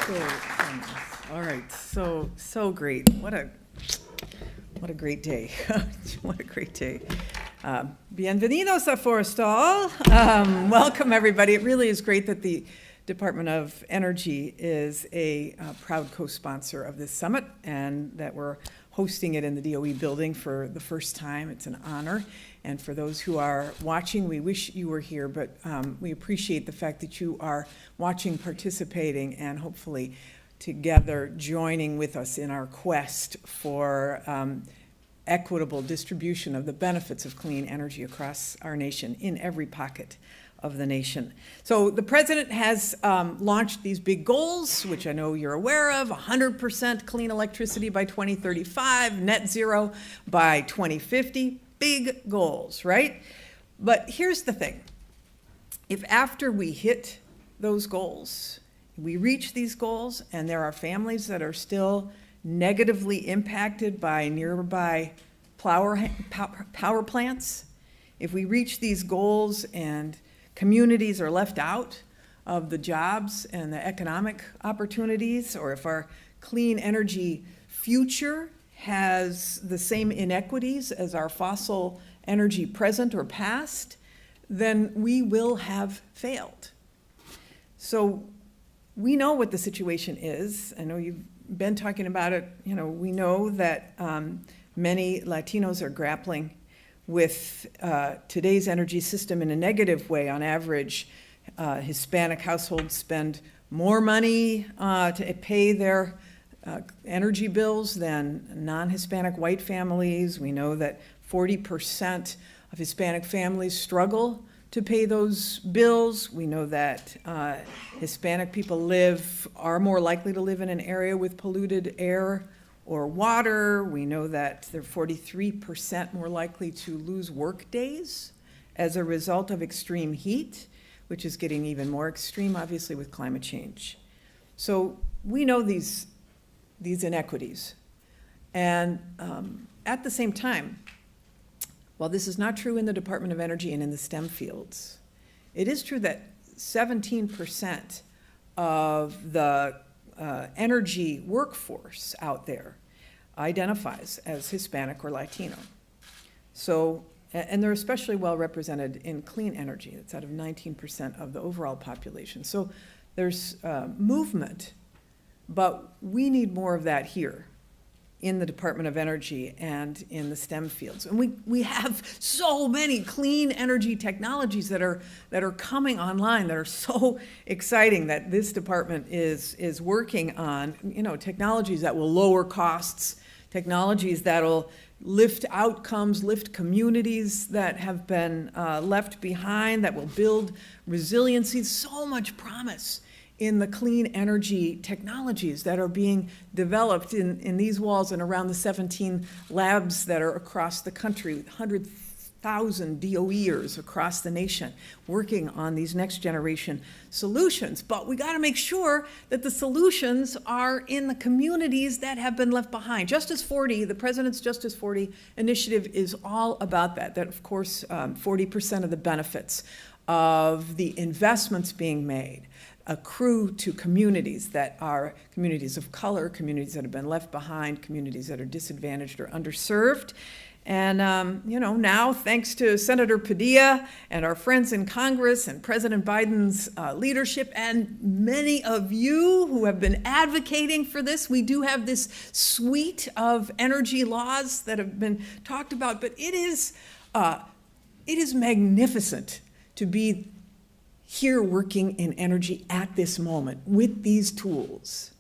nice. All right, so great. What a great day. What a great day. Bienvenidos a Forrestal. Welcome, everybody. It really is great that the Department of Energy is a proud co-sponsor of this summit and that we're hosting it in the DOE building for the first time. It's an honor. And for those who are watching, we wish you were here, but we appreciate the fact that you are watching, participating, and hopefully together joining with us in our quest for equitable distribution of the benefits of clean energy across our nation in every pocket of the nation. So the president has launched these big goals, which I know you're aware of: 100% clean electricity by 2035, net zero by 2050. Big goals, right? But here's the thing. If after we hit those goals, we reach these goals, and there are families that are still negatively impacted by nearby power plants, if we reach these goals and communities are left out of the jobs and the economic opportunities, or if our clean energy future has the same inequities as our fossil energy present or past, then we will have failed. So we know what the situation is. I know you've been talking about it. You know, we know that many Latinos are grappling with today's energy system in a negative way. On average, Hispanic households spend more money to pay their energy bills than non-Hispanic white families. We know that 40% of Hispanic families struggle to pay those bills. We know that Hispanic people are more likely to live in an area with polluted air or water. We know that they're 43% more likely to lose work days as a result of extreme heat, which is getting even more extreme, obviously, with climate change. So we know these inequities. And at the same time, while this is not true in the Department of Energy and in the STEM fields, it is true that 17% of the energy workforce out there identifies as Hispanic or Latino. So, and they're especially well represented in clean energy. It's out of 19% of the overall population. So there's movement, but we need more of that here in the Department of Energy and in the STEM fields. And we have so many clean energy technologies that are coming online that are so exciting that this department is working on, you know, technologies that will lower costs, technologies that'll lift outcomes, lift communities that have been left behind, that will build resiliency. So much promise in the clean energy technologies that are being developed in these walls and around the 17 labs that are across the country, with 100,000 DOEers across the nation working on these next generation solutions. But we got to make sure that the solutions are in the communities that have been left behind. Justice 40, the President's Justice 40 initiative is all about that, of course 40% of the benefits of the investments being made accrue to communities that are communities of color, communities that have been left behind, communities that are disadvantaged or underserved. And, you know, now, thanks to Senator Padilla and our friends in Congress and President Biden's leadership and many of you who have been advocating for this, we do have this suite of energy laws that have been talked about. But it is magnificent to be here working in energy at this moment with these tools.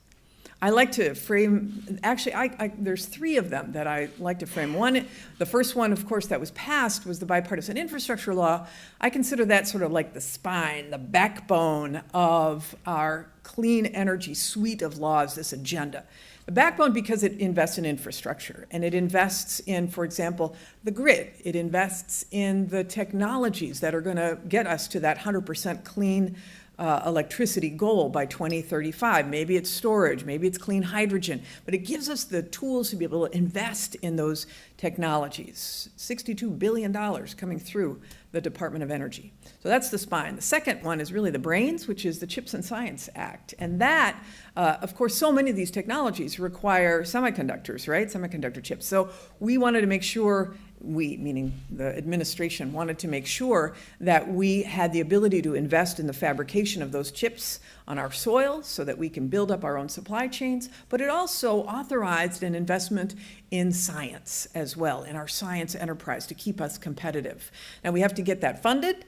I like to frame, actually, there's three of them that I like to frame. One, the first one, of course, that was passed was the bipartisan infrastructure law. I consider that sort of like the spine, the backbone of our clean energy suite of laws, this agenda. The backbone because it invests in infrastructure, and it invests in, for example, the grid. It invests in the technologies that are going to get us to that 100% clean electricity goal by 2035. Maybe it's storage, maybe it's clean hydrogen, but it gives us the tools to be able to invest in those technologies. $62 billion coming through the Department of Energy. So that's the spine. The second one is really the brains, which is the Chips and Science Act. And that, of course, so many of these technologies require semiconductors, right? Semiconductor chips. So we wanted to make sure, we, meaning the administration, wanted to make sure that we had the ability to invest in the fabrication of those chips on our soil so that we can build up our own supply chains, but it also authorized an investment in science as well, in our science enterprise to keep us competitive. Now we have to get that funded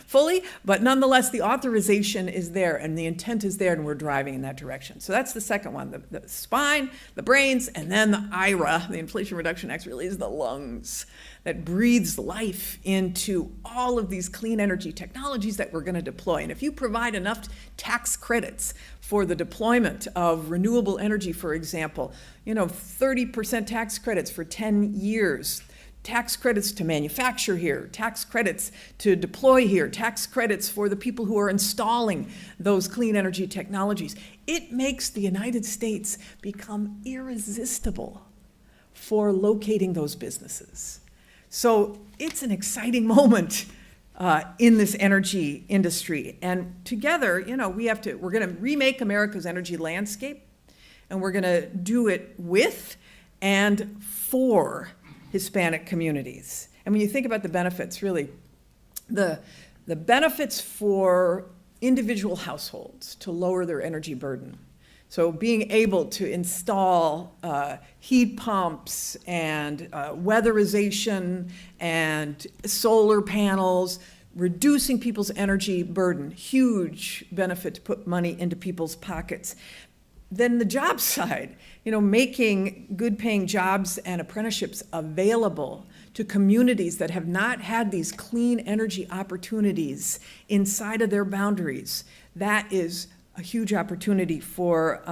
fully, but nonetheless the authorization is there and the intent is there and we're driving in that direction. So that's the second one, the spine, the brains, and then the IRA, the Inflation Reduction Act, really is the lungs that breathes life into all of these clean energy technologies that we're going to deploy. And if you provide enough tax credits for the deployment of renewable energy, for example, 30% tax credits for 10 years, tax credits to manufacture here, tax credits to deploy here, tax credits for the people who are installing those clean energy technologies. It makes the United States become irresistible for locating those businesses. So it's an exciting moment in this energy industry. And together, we're going to remake America's energy landscape, and we're going to do it with and for Hispanic communities. And when you think about the benefits, really, the benefits for individual households to lower their energy burden. So being able to install heat pumps and weatherization and solar panels, reducing people's energy burden, huge benefit to put money into people's pockets. Then the job side, making good paying jobs and apprenticeships available to communities that have not had these clean energy opportunities inside of their boundaries. That is a huge opportunity for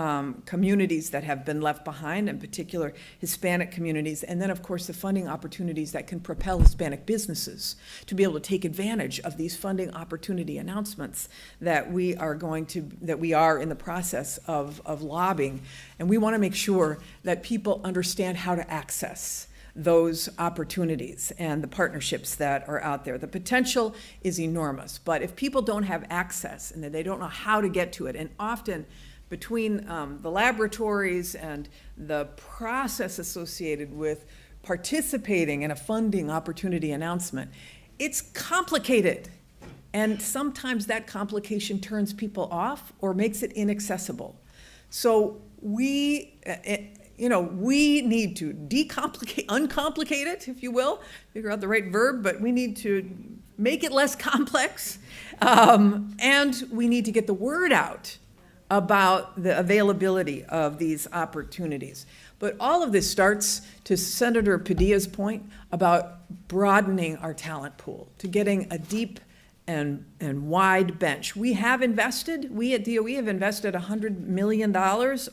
communities that have been left behind, in particular Hispanic communities. And then, of course, the funding opportunities that can propel Hispanic businesses to be able to take advantage of these funding opportunity announcements that we are in the process of lobbying. And we want to make sure that people understand how to access those opportunities and the partnerships that are out there. The potential is enormous, but if people don't have access and they don't know how to get to it, and often between the laboratories and the process associated with participating in a funding opportunity announcement, it's complicated. And sometimes that complication turns people off or makes it inaccessible. So we need to uncomplicate it, if you will, figure out the right verb, but we need to make it less complex. And we need to get the word out about the availability of these opportunities. But all of this starts, to Senator Padilla's point, about broadening our talent pool, to getting a deep and wide bench. We at DOE have invested $100 million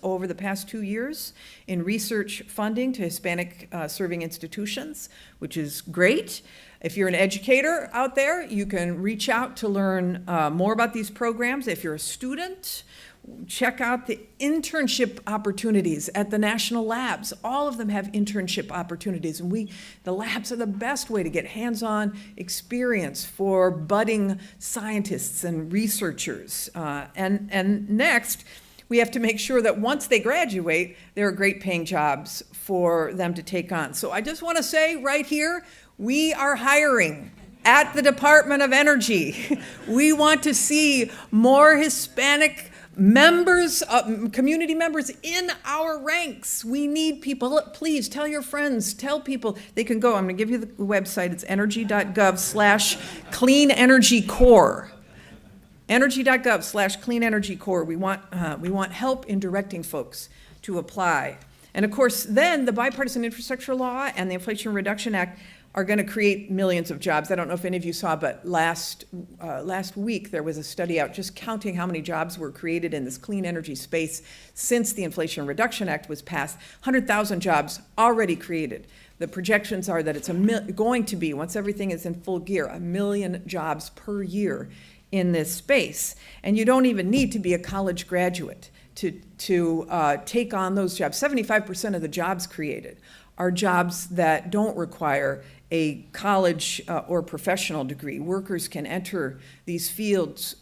over the past 2 years in research funding to Hispanic serving institutions, which is great. If you're an educator out there, you can reach out to learn more about these programs. If you're a student, check out the internship opportunities at the national labs. All of them have internship opportunities, and the labs are the best way to get hands-on experience for budding scientists and researchers. And next, we have to make sure that once they graduate, there are great paying jobs for them to take on. So I just want to say right here, we are hiring at the Department of Energy. We want to see more Hispanic members, community members in our ranks. We need people. Please tell your friends, tell people they can go. I'm going to give you the website. It's energy.gov/clean energy core. Energy.gov/clean energy core. We want help in directing folks to apply. And of course, then the Bipartisan Infrastructure Law and the Inflation Reduction Act are going to create millions of jobs. I don't know if any of you saw, but last week there was a study out just counting how many jobs were created in this clean energy space since the Inflation Reduction Act was passed. 100,000 jobs already created. The projections are that it's going to be, once everything is in full gear, 1 million jobs per year in this space. And you don't even need to be a college graduate to take on those jobs. 75% of the jobs created are jobs that don't require a college or professional degree. Workers can enter these fields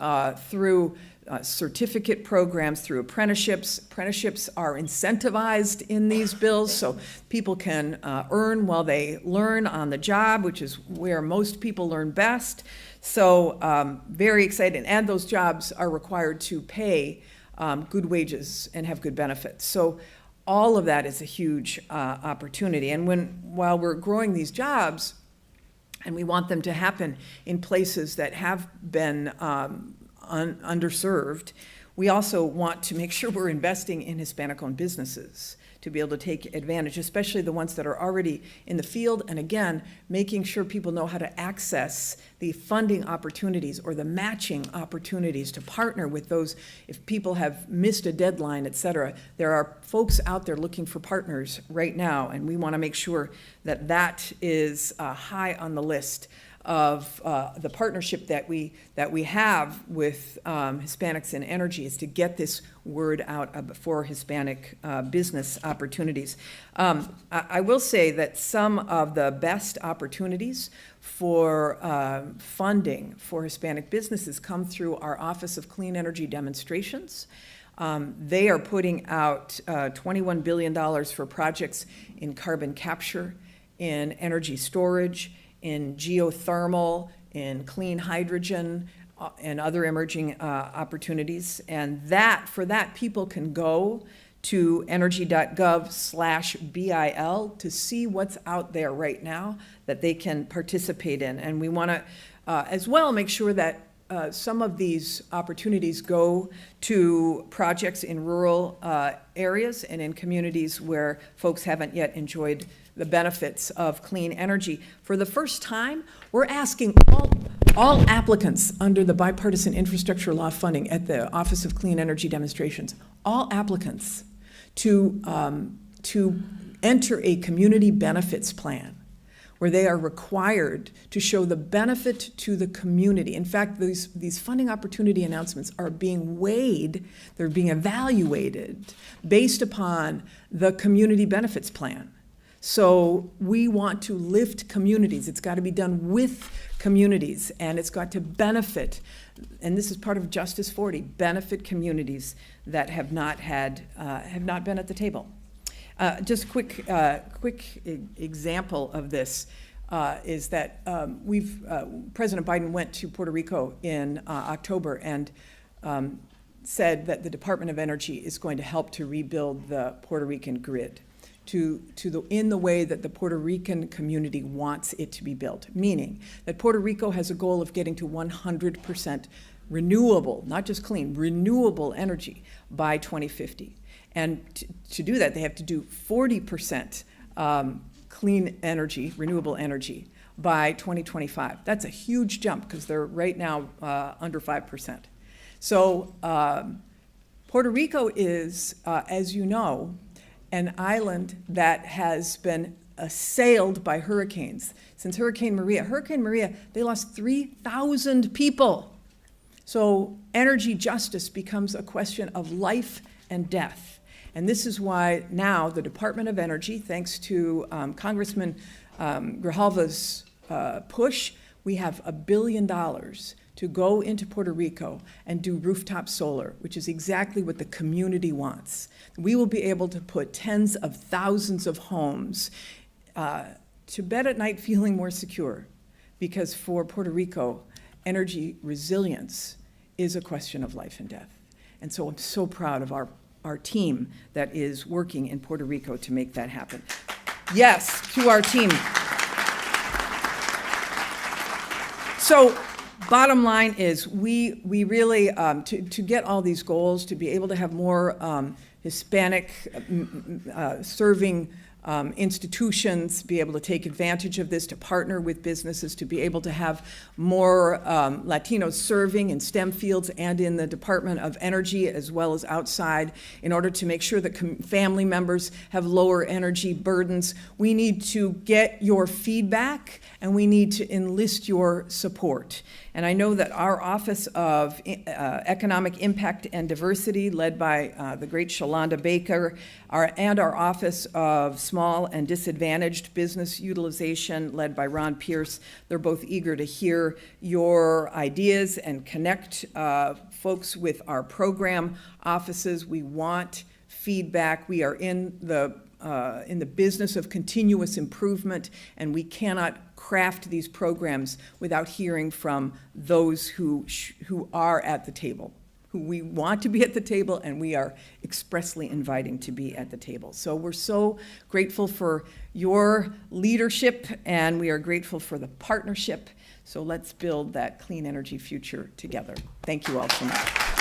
through certificate programs, through apprenticeships. Apprenticeships are incentivized in these bills, so people can earn while they learn on the job, which is where most people learn best. So very exciting. And those jobs are required to pay good wages and have good benefits. So all of that is a huge opportunity. And while we're growing these jobs, and we want them to happen in places that have been underserved, we also want to make sure we're investing in Hispanic-owned businesses to be able to take advantage, especially the ones that are already in the field, and again, making sure people know how to access the funding opportunities or the matching opportunities to partner with those. If people have missed a deadline, et cetera, there are folks out there looking for partners right now, and we want to make sure that that is high on the list of the partnership that we have with Hispanics in Energy, is to get this word out for Hispanic business opportunities. I will say that some of the best opportunities for funding for Hispanic businesses come through our Office of Clean Energy Demonstrations. They are putting out $21 billion for projects in carbon capture, in energy storage, in geothermal, in clean hydrogen, and other emerging opportunities. And for that, people can go to energy.gov/BIL to see what's out there right now that they can participate in. And we want to as well make sure that some of these opportunities go to projects in rural areas and in communities where folks haven't yet enjoyed the benefits of clean energy. For the first time, we're asking all applicants under the bipartisan infrastructure law funding at the Office of Clean Energy Demonstrations, all applicants to enter a community benefits plan where they are required to show the benefit to the community. In fact, these funding opportunity announcements are being weighed, they're being evaluated based upon the community benefits plan. So we want to lift communities. It's got to be done with communities, and it's got to benefit, and this is part of Justice 40, benefit communities that have not been at the table. Just quick example of this is that President Biden went to Puerto Rico in October and said that the Department of Energy is going to help to rebuild the Puerto Rican grid in the way that the Puerto Rican community wants it to be built, meaning that Puerto Rico has a goal of getting to 100% renewable, not just clean, renewable energy by 2050. And to do that, they have to do 40% clean energy, renewable energy by 2025. That's a huge jump because they're right now under 5%. So Puerto Rico is, as you know, an island that has been assailed by hurricanes. Since Hurricane Maria, they lost 3,000 people. So energy justice becomes a question of life and death. And this is why now the Department of Energy, thanks to Congressman Grijalva's push, we have $1 billion to go into Puerto Rico and do rooftop solar, which is exactly what the community wants. We will be able to put tens of thousands of homes to bed at night feeling more secure, because for Puerto Rico, energy resilience is a question of life and death. And so I'm so proud of our team that is working in Puerto Rico to make that happen. Yes, to our team. So bottom line is we really, to get all these goals, to be able to have more Hispanic serving institutions be able to take advantage of this, to partner with businesses, to be able to have more Latinos serving in STEM fields and in the Department of Energy as well as outside, in order to make sure that family members have lower energy burdens. We need to get your feedback and we need to enlist your support. And I know that our Office of Economic Impact and Diversity, led by the great Shalonda Baker, and our Office of Small and Disadvantaged Business Utilization, led by Ron Pierce, they're both eager to hear your ideas and connect folks with our program offices. We want feedback. We are in the business of continuous improvement, and we cannot craft these programs without hearing from those who are at the table, who we want to be at the table, and we are expressly inviting to be at the table. So we're so grateful for your leadership, and we are grateful for the partnership. So let's build that clean energy future together. Thank you all so much.